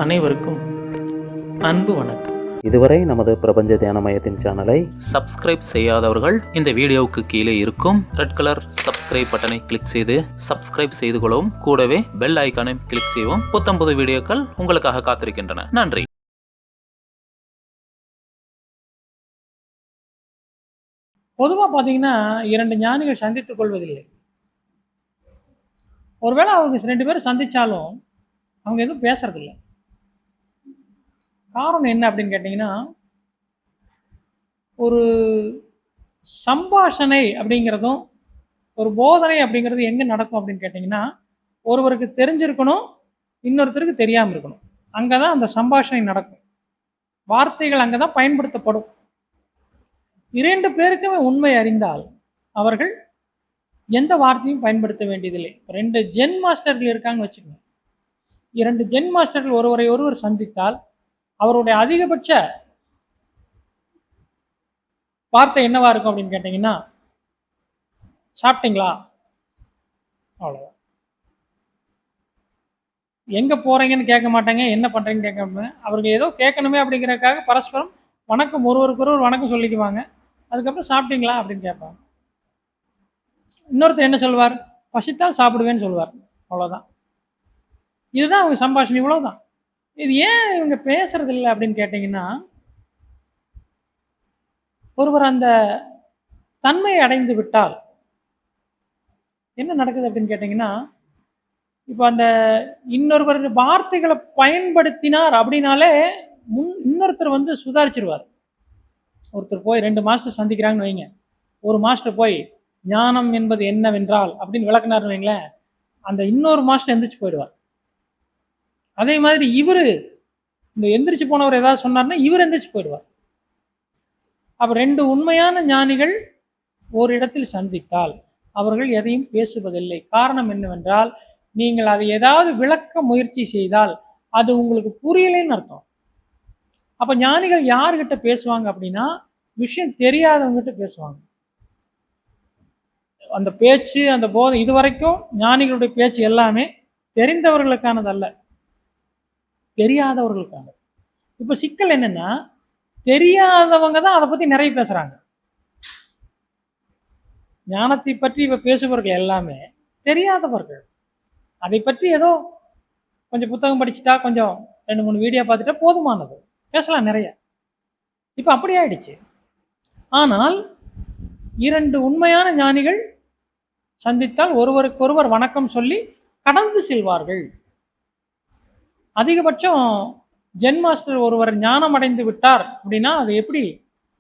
அனைவருக்கும் அன்பு வணக்கம். இதுவரை நமது பிரபஞ்ச தியான மையத்தின் சேனலை சப்ஸ்கிரைப் செய்யாதவர்கள் இந்த வீடியோவுக்கு கீழே இருக்கும் ரெட் கலர் சப்ஸ்கிரைப் பட்டனை கிளிக் செய்து சப்ஸ்கிரைப் செய்து கொள்ளவும், கூடவே பெல் ஐக்கானை கிளிக் செய்யவும். புத்தம்புது வீடியோக்கள் உங்களுக்காக காத்திருக்கின்றன. நன்றி. பொதுவாக பார்த்தீங்கன்னா 2 ஞானிகள் சந்தித்துக் கொள்வதில்லை. ஒருவேளை அவங்க 2 பேரும் சந்திச்சாலும் அவங்க எதுவும் பேசுறதில்ல. காரணம் என்ன அப்படின்னு கேட்டிங்கன்னா, ஒரு சம்பாஷணை அப்படிங்கிறதும், ஒரு போதனை அப்படிங்கிறது எங்கே நடக்கும் அப்படின்னு கேட்டிங்கன்னா, ஒருவருக்கு தெரிஞ்சிருக்கணும், இன்னொருத்தருக்கு தெரியாமல் இருக்கணும். அங்கே தான் அந்த சம்பாஷணை நடக்கும். வார்த்தைகள் அங்கே தான் பயன்படுத்தப்படும். 2 பேருக்குமே உண்மை அறிந்தால் அவர்கள் எந்த வார்த்தையும் பயன்படுத்த வேண்டியதில்லை. 2 ஜென் மாஸ்டர்கள் இருக்காங்கன்னு வச்சுக்கோங்க. 2 ஜென் மாஸ்டர்கள் ஒருவரை ஒருவர் சந்தித்தால் அவருடைய அதிகபட்ச வார்த்தை என்னவா இருக்கும் அப்படின்னு கேட்டீங்கன்னா, சாப்பிட்டீங்களா, அவ்வளோதான். எங்கே போகிறீங்கன்னு கேட்க மாட்டாங்க, என்ன பண்ணுறீங்கன்னு கேட்க மாட்டாங்க. அவர்கள் ஏதோ கேட்கணுமே அப்படிங்கிறதுக்காக பரஸ்பரம் வணக்கம், ஒருவருக்கொருவர் வணக்கம் சொல்லிக்குவாங்க. அதுக்கப்புறம் சாப்பிட்டீங்களா அப்படின்னு கேட்பாங்க. இன்னொருத்தர் என்ன சொல்வார், பசித்தால் சாப்பிடுவேன்னு சொல்லுவார். அவ்வளோதான். இதுதான் அவங்க சம்பாஷணை, இவ்வளவுதான். இது ஏன் இவங்க பேசுறது இல்லை அப்படின்னு கேட்டிங்கன்னா, ஒருவர் அந்த தன்மையை அடைந்து விட்டால் என்ன நடக்குது அப்படின்னு கேட்டிங்கன்னா, இப்போ அந்த இன்னொருவர் வார்த்தைகளை பயன்படுத்தினார் அப்படின்னாலே இன்னொருத்தர் வந்து சுதாரிச்சிருவார். ஒருத்தர் போய் 2 மாஸ்டர் சந்திக்கிறாங்கன்னு வைங்க, ஒரு மாஸ்டர் போய் ஞானம் என்பது என்னவென்றால் அப்படின்னு விளக்குனார்னு வைங்களேன், அந்த இன்னொரு மாஸ்டர் எந்திரிச்சு போயிடுவார். அதே மாதிரி இவர் இந்த எந்திரிச்சு போனவர் ஏதாவது சொன்னார்னா இவர் எந்திரிச்சு போயிடுவார். அப்போ 2 உண்மையான ஞானிகள் ஒரு இடத்தில் சந்தித்தால் அவர்கள் எதையும் பேசுவதில்லை. காரணம் என்னவென்றால், நீங்கள் அதை ஏதாவது விளக்க முயற்சி செய்தால் அது உங்களுக்கு புரியலைன்னு அர்த்தம். அப்போ ஞானிகள் யார்கிட்ட பேசுவாங்க அப்படின்னா, விஷயம் தெரியாதவங்ககிட்ட பேசுவாங்க. அந்த பேச்சு, அந்த போதை, இதுவரைக்கும் ஞானிகளுடைய பேச்சு எல்லாமே தெரிந்தவர்களுக்கானதல்ல, தெரியாதவர்களுக்கான. இப்போ சிக்கல் என்னன்னா, தெரியாதவங்க தான் அதை பற்றி நிறைய பேசுகிறாங்க. ஞானத்தை பற்றி இப்போ பேசுபவர்கள் எல்லாமே தெரியாதவர்கள். அதை பற்றி ஏதோ கொஞ்சம் புத்தகம் படிச்சுட்டா, கொஞ்சம் 2-3 வீடியோ பார்த்துட்டா போதுமானது, பேசலாம் நிறைய. இப்போ அப்படி ஆயிடுச்சு. ஆனால் 2 உண்மையான ஞானிகள் சந்தித்தால் ஒருவருக்கொருவர் வணக்கம் சொல்லி கடந்து செல்வார்கள். அதிகபட்சம் ஜென் மாஸ்டர் ஒருவர் ஞானம் அடைந்து விட்டார் அப்படின்னா அதை எப்படி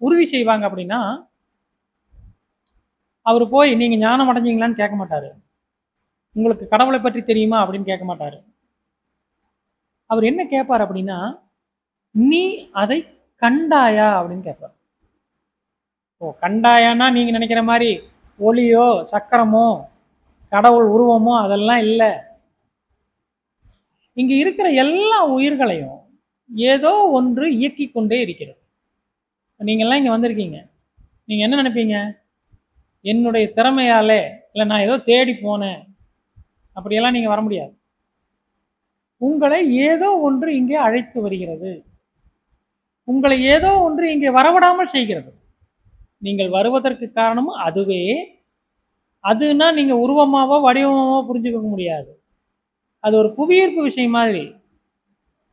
உறுதி செய்வாங்க அப்படின்னா, அவர் போய் நீங்கள் ஞானம் அடைஞ்சிங்களான்னு கேட்க மாட்டார், உங்களுக்கு கடவுளை பற்றி தெரியுமா அப்படின்னு கேட்க மாட்டார். அவர் என்ன கேட்பார் அப்படின்னா, நீ அதை கண்டாயா அப்படின்னு கேட்பார். ஓ, கண்டாயான்னா நீங்கள் நினைக்கிற மாதிரி ஒளியோ சக்கரமோ கடவுள் உருவமோ அதெல்லாம் இல்லை. இங்கே இருக்கிற எல்லா உயிர்களையும் ஏதோ ஒன்று இயக்கி கொண்டே இருக்கிறது. நீங்கள்லாம் இங்கே வந்திருக்கீங்க, நீங்கள் என்ன நினைப்பீங்க, என்னுடைய திறமையாலே, இல்லை நான் ஏதோ தேடி போனேன், அப்படியெல்லாம் நீங்கள் வர முடியாது. உங்களை ஏதோ ஒன்று இங்கே அழைத்து வருகிறது, உங்களை ஏதோ ஒன்று இங்கே வரவிடாமல் செய்கிறது. நீங்கள் வருவதற்கு காரணமும் அதுவே. அதுனா நீங்கள் உருவமாவோ வடிவமாவோ புரிஞ்சுக்க முடியாது. அது ஒரு புவியீர்ப்பு விஷயம் மாதிரி.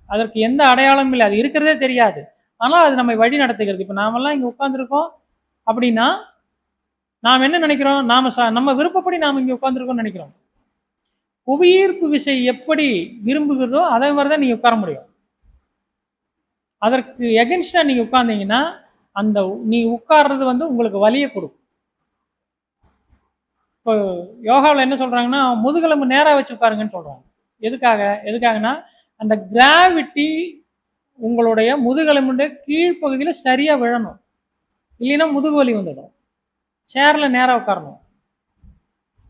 அதற்கு எந்த அடையாளமும் இல்லை, அது இருக்கிறதே தெரியாது. ஆனால் அது நம்மை வழி நடத்துகிறது. இப்போ நாமெல்லாம் இங்கே உட்காந்துருக்கோம் அப்படின்னா நாம் என்ன நினைக்கிறோம், நம்ம விருப்பப்படி நாம் இங்கே உட்காந்துருக்கோம்னு நினைக்கிறோம். புவியீர்ப்பு விசை எப்படி விரும்புகிறதோ அதே மாதிரி தான் நீங்கள் உட்கார முடியும். அதற்கு எகென்ஸ்டாக நீங்கள் உட்கார்ந்தீங்கன்னா அந்த நீ உட்கார்றது வந்து உங்களுக்கு வலியை கொடுக்கும். இப்போ யோகாவில் என்ன சொல்கிறாங்கன்னா, முதுகெலும்பு நேராக வச்சு உட்காருங்கன்னு சொல்கிறாங்க. எதுக்காகனா அந்த கிராவிட்டி உங்களுடைய முதுகெலும்புடைய கீழ்ப்பகுதியில் சரியாக விழணும், இல்லைன்னா முதுகு வலி வந்துடும். சேரில் நேராக உட்காரணும்.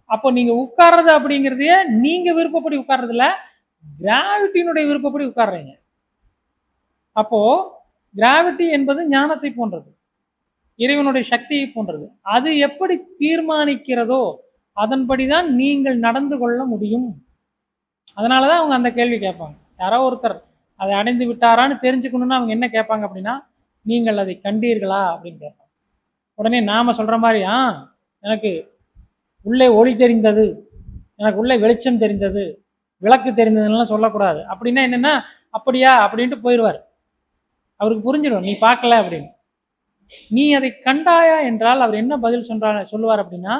அப்போ நீங்கள் உட்கார்றது அப்படிங்கிறதையே நீங்கள் விருப்பப்படி உட்கார்றதில்ல, கிராவிட்டியினுடைய விருப்பப்படி உட்கார்றீங்க. அப்போது கிராவிட்டி என்பது ஞானத்தை போன்றது, இறைவனுடைய சக்தியை போன்றது. அது எப்படி தீர்மானிக்கிறதோ அதன்படி தான் நீங்கள் நடந்து கொள்ள முடியும். அதனால தான் அவங்க அந்த கேள்வி கேட்பாங்க. யாரோ ஒருத்தர் அதை அடைந்து விட்டாரான்னு தெரிஞ்சுக்கணுன்னா அவங்க என்ன கேட்பாங்க அப்படின்னா, நீங்கள் அதை கண்டீர்களா அப்படின்னு கேட்பாங்க. உடனே நாம் சொல்கிற மாதிரி எனக்கு உள்ளே ஒளி தெரிந்தது, எனக்கு உள்ளே வெளிச்சம் தெரிந்தது, விளக்கு தெரிந்ததுலாம் சொல்லக்கூடாது. அப்படின்னா என்னென்னா, அப்படியா அப்படின்ட்டு போயிடுவார். அவருக்கு புரிஞ்சிடும் நீ பார்க்கல அப்படின்னு. நீ அதை கண்டாயா என்றால் அவர் என்ன பதில் சொல்லுவார் அப்படின்னா,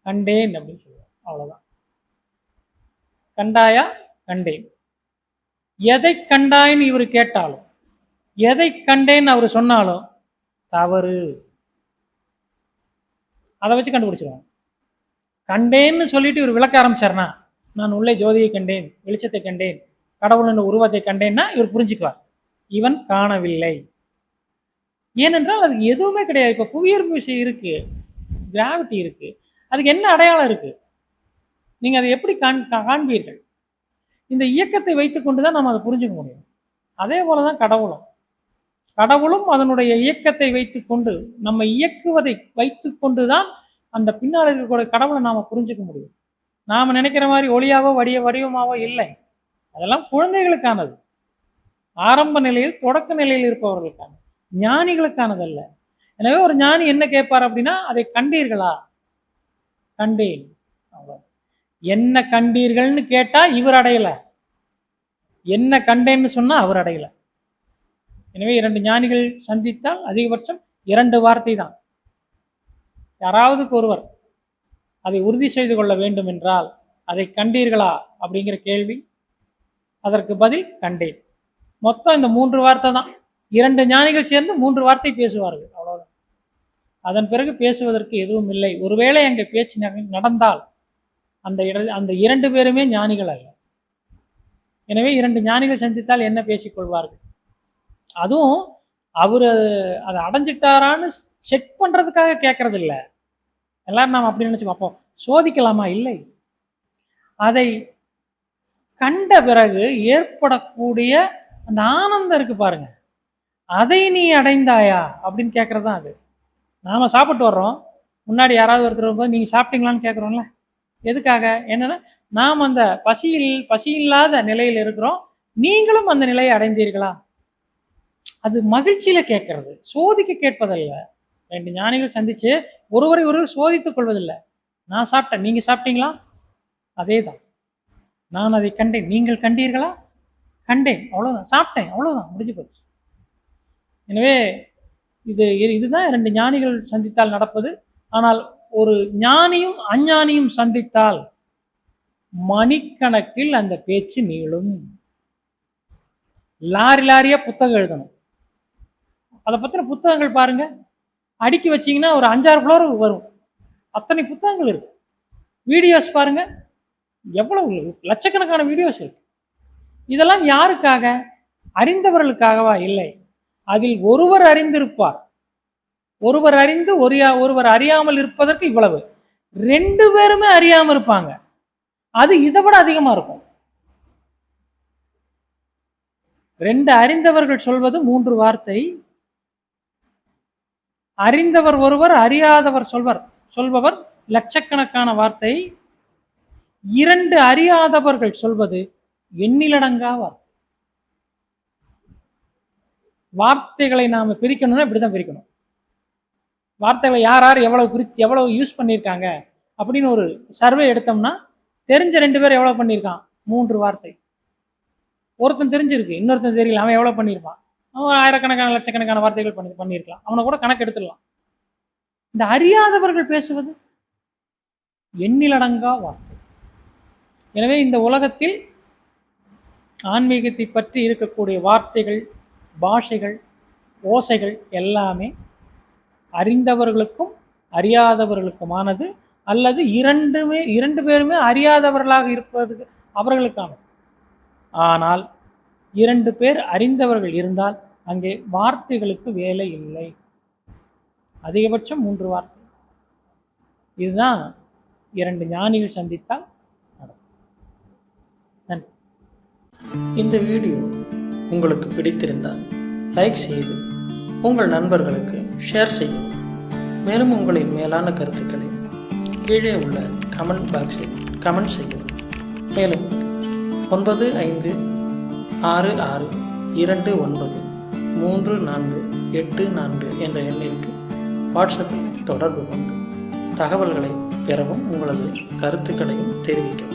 கண்டேன் அப்படின்னு சொல்லுவார். அவ்வளோதான். கண்டாயா? கண்டேன். எதை கண்டாயின்னு இவர் கேட்டாலும், எதை கண்டேன்னு அவர் சொன்னாலும் தவறு. அதை வச்சு கண்டுபிடிச்சிருவாங்க. கண்டேன்னு சொல்லிட்டு இவர் விளக்க ஆரம்பிச்சார்னா, நான் உள்ளே ஜோதியை கண்டேன், வெளிச்சத்தை கண்டேன், கடவுளின் உருவத்தை கண்டேன்னா இவர் புரிஞ்சுக்குவார், இவன் காணவில்லை. ஏனென்றால் அதுக்கு எதுவுமே கிடையாது. இப்போ புவியீர்ப்பு விசை இருக்கு, கிராவிட்டி இருக்கு, அதுக்கு என்ன அடையாளம் இருக்கு? நீங்கள் அதை எப்படி காண்பீர்கள்? இந்த இயக்கத்தை வைத்துக்கொண்டு தான் நம்ம அதை புரிஞ்சுக்க முடியும். அதே போல தான் கடவுளும் அதனுடைய இயக்கத்தை வைத்துக்கொண்டு, நம்ம இயக்குவதை வைத்துக்கொண்டு தான் அந்த பின்னால் இருக்கக்கூடிய கடவுளை நாம் புரிஞ்சுக்க முடியும். நாம் நினைக்கிற மாதிரி ஒளியாவோ வடிவமாவோ இல்லை. அதெல்லாம் குழந்தைகளுக்கானது, ஆரம்ப நிலையில் தொடக்க நிலையில் இருப்பவர்களுக்கானது, ஞானிகளுக்கானதல்ல. எனவே ஒரு ஞானி என்ன கேட்பார் அப்படின்னா, அதை கண்டீர்களா? கண்டேன். அவ்வளோ. என்ன கண்டீர்கள்னு கேட்டால் இவர் அடையலை, என்ன கண்டேன்னு சொன்னால் அவர் அடையலை. எனவே 2 ஞானிகள் சந்தித்தால் அதிகபட்சம் 2 வார்த்தை தான். யாராவதுக்கு ஒருவர் அதை உறுதி செய்து கொள்ள வேண்டும் என்றால், அதை கண்டீர்களா அப்படிங்கிற கேள்வி, அதற்கு பதில் கண்டேன். மொத்தம் இந்த 3 வார்த்தை தான். 2 ஞானிகள் சேர்ந்து 3 வார்த்தை பேசுவார்கள், அவ்வளோதான். அதன் பிறகு பேசுவதற்கு எதுவும் இல்லை. ஒருவேளை அங்கே பேச்சு நடந்தால் அந்த 2 பேருமே ஞானிகள் அல்ல. எனவே 2 ஞானிகள் சந்தித்தால் என்ன பேசிக்கொள்வார்கள்? அதுவும் அவர் அதை அடைஞ்சிட்டாரான்னு செக் பண்ணுறதுக்காக கேட்கறது இல்லை. எல்லாரும் நாம் அப்படி நினச்சி பார்ப்போம், சோதிக்கலாமா? இல்லை. அதை கண்ட பிறகு ஏற்படக்கூடிய அந்த ஆனந்தம் இருக்கு பாருங்க, அதை நீ அடைந்தாயா அப்படின்னு கேட்கறது தான் அது. நாம் சாப்பிட்டு வர்றோம், முன்னாடி யாராவது ஒருத்தர் வரும்போது நீங்கள் சாப்பிட்டீங்களான்னு கேட்குறோம்ல. எதுக்காக? என்னன்னா, நாம் அந்த பசி இல்லாத நிலையில் இருக்கிறோம், நீங்களும் அந்த நிலையை அடைந்தீர்களா? அது மகிழ்ச்சியில கேட்கறது, சோதிக்க கேட்பதல்ல. 2 ஞானிகள் சந்திச்சு ஒருவரை சோதித்துக் கொள்வதில்லை. நான் சாப்பிட்டேன், நீங்க சாப்பிட்டீங்களா? அதே தான். நான் அதை கண்டேன், நீங்கள் கண்டீர்களா? கண்டேன், அவ்வளோதான். சாப்பிட்டேன், அவ்வளோதான், முடிஞ்சு போச்சு. எனவே இதுதான் 2 ஞானிகள் சந்தித்தால் நடப்பது. ஆனால் ஒரு ஞானியும் அஞ்ஞானியும் சந்தித்தால் மணிக்கணக்கில் அந்த பேச்சு நீளும். லாரியா புத்தகம் எழுதணும். அதை பற்றின புத்தகங்கள் பாருங்க, அடுக்கி வச்சிங்கன்னா ஒரு 5-6 ஃப்ளோர் வரும், அத்தனை புத்தகங்கள் இருக்கு. வீடியோஸ் பாருங்க, எவ்வளவு லட்சக்கணக்கான வீடியோஸ் இருக்கு. இதெல்லாம் யாருக்காக? அறிந்தவர்களுக்காகவா? இல்லை. அதில் ஒருவர் அறிந்திருப்பார், ஒருவர் அறிந்து ஒருவர் அறியாமல் இருப்பதற்கு இவ்வளவு. 2 பேருமே அறியாமல் இருப்பாங்க, அது இதை விட அதிகமா இருக்கும். 2 அறிந்தவர்கள் சொல்வது 3 வார்த்தை, அறிந்தவர் ஒருவர், அறியாதவர் சொல்பவர் லட்சக்கணக்கான வார்த்தை. 2 அறியாதவர்கள் சொல்வது எண்ணிலடங்கா வார்த்தை. வார்த்தைகளை நாம பிரிக்கணும்னா இப்படிதான் பிரிக்கணும். வார்த்தைகளை யார் எவ்வளவு யூஸ் பண்ணியிருக்காங்க அப்படின்னு ஒரு சர்வே எடுத்தோம்னா, தெரிஞ்ச 2 பேர் எவ்வளவு பண்ணியிருக்கான்? 3 வார்த்தை. ஒருத்தன் தெரிஞ்சிருக்கு, இன்னொருத்தன் தெரியல, அவன் எவ்வளவு பண்ணியிருப்பான்? அவன் ஆயிரக்கணக்கான லட்சக்கணக்கான வார்த்தைகள் பண்ணியிருக்கலாம், அவனை கூட கணக்கு எடுத்துடலாம். இந்த அறியாதவர்கள் பேசுவது எண்ணிலடங்கா வார்த்தை. எனவே இந்த உலகத்தில் ஆன்மீகத்தை பற்றி இருக்கக்கூடிய வார்த்தைகள், பாஷைகள், ஓசைகள் எல்லாமே அறிந்தவர்களுக்கும் அறியாதவர்களுக்குமானது, அல்லது 2 பேருமே அறியாதவர்களாக இருப்பது அவர்களுக்கானது. ஆனால் 2 பேர் அறிந்தவர்கள் இருந்தால் அங்கே வார்த்தைகளுக்கு வேலை இல்லை, அதிகபட்சம் 3 வார்த்தை. இதுதான் 2 ஞானிகள் சந்தித்தால் நடக்கும். நன்றி. இந்த வீடியோ உங்களுக்கு பிடித்திருந்தால் லைக் செய்து உங்கள் நண்பர்களுக்கு ஷேர் செய்யவும். மேலும் உங்களின் மேலான கருத்துக்களை கீழே உள்ள கமெண்ட் பாக்ஸில் கமெண்ட் செய்யவும். மேலும் 95 66293484 என்ற எண்ணிற்கு வாட்ஸ்அப்பில் தொடர்பு கொண்டு தகவல்களை பெறவும் உங்களது கருத்துக்களையும் தெரிவிக்கவும்.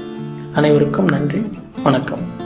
அனைவருக்கும் நன்றி, வணக்கம்.